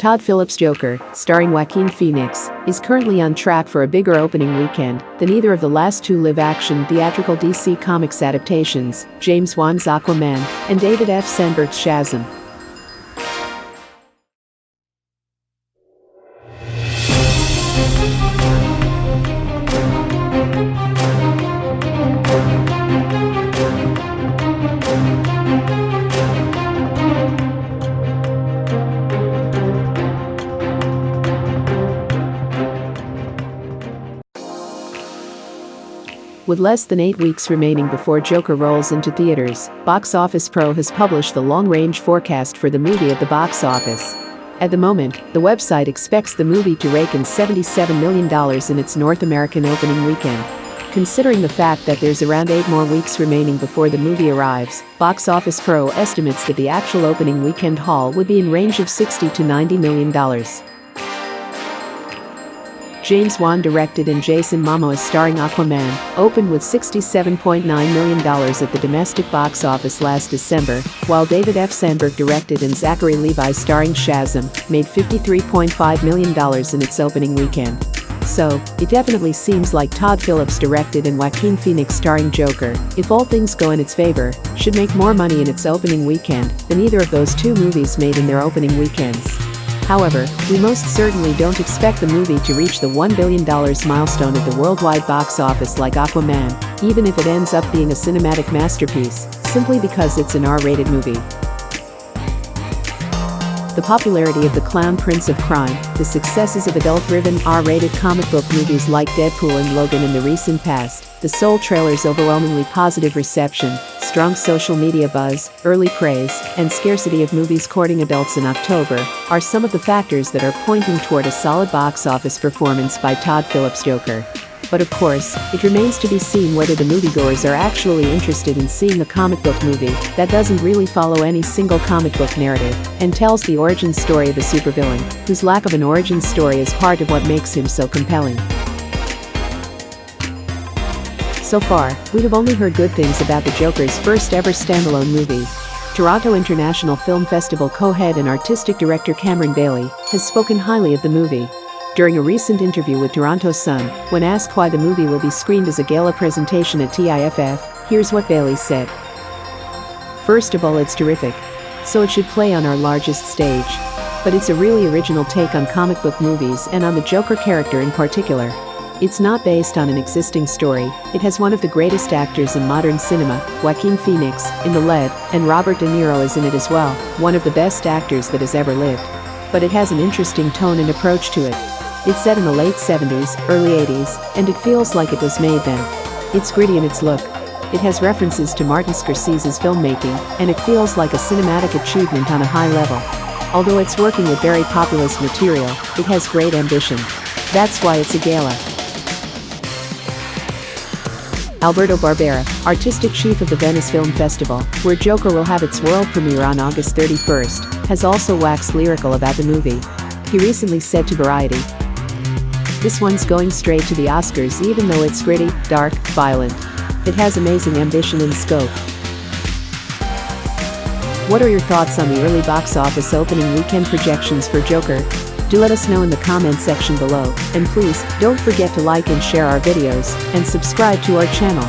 Todd Phillips Joker, starring Joaquin Phoenix, is currently on track for a bigger opening weekend than either of the last two live-action theatrical DC Comics adaptations, James Wan's Aquaman and David F. Sandberg's Shazam. With less than 8 weeks remaining before Joker rolls into theaters, Box Office Pro has published the long-range forecast for the movie at the box office. At the moment, the website expects the movie to rake in $77 million in its North American opening weekend. Considering the fact that there's around 8 more weeks remaining before the movie arrives, Box Office Pro estimates that the actual opening weekend haul would be in range of $60 to $90 million. James Wan-directed and Jason Momoa-starring Aquaman opened with $67.9 million at the domestic box office last December, while David F. Sandberg-directed and Zachary Levi-starring Shazam made $53.5 million in its opening weekend. So, it definitely seems like Todd Phillips directed and Joaquin Phoenix starring Joker, if all things go in its favor, should make more money in its opening weekend than either of those two movies made in their opening weekends. However, we most certainly don't expect the movie to reach the $1 billion milestone at the worldwide box office like Aquaman, even if it ends up being a cinematic masterpiece, simply because it's an R-rated movie. The popularity of the Clown Prince of Crime, the successes of adult-driven, R-rated comic book movies like Deadpool and Logan in the recent past, the Soul trailer's overwhelmingly positive reception, strong social media buzz, early praise, and scarcity of movies courting adults in October are some of the factors that are pointing toward a solid box office performance by Todd Phillips Joker. But of course, it remains to be seen whether the moviegoers are actually interested in seeing a comic book movie that doesn't really follow any single comic book narrative and tells the origin story of a supervillain, whose lack of an origin story is part of what makes him so compelling. So far, we have only heard good things about the Joker's first ever standalone movie. Toronto International Film Festival co-head and artistic director Cameron Bailey has spoken highly of the movie. During a recent interview with Toronto Sun, when asked why the movie will be screened as a gala presentation at TIFF, here's what Bailey said. "First of all, it's terrific. So it should play on our largest stage. But it's a really original take on comic book movies and on the Joker character in particular. It's not based on an existing story, it has one of the greatest actors in modern cinema, Joaquin Phoenix, in the lead, and Robert De Niro is in it as well, one of the best actors that has ever lived. But it has an interesting tone and approach to it. It's set in the late 70s, early 80s, and it feels like it was made then. It's gritty in its look. It has references to Martin Scorsese's filmmaking, and it feels like a cinematic achievement on a high level. Although it's working with very populist material, it has great ambition. That's why it's a gala." Alberto Barbera, artistic chief of the Venice Film Festival, where Joker will have its world premiere on August 31st, has also waxed lyrical about the movie. He recently said to Variety, "This one's going straight to the Oscars even though it's gritty, dark, violent. It has amazing ambition and scope." What are your thoughts on the early box office opening weekend projections for Joker? Do let us know in the comments section below, and please, don't forget to like and share our videos, and subscribe to our channel.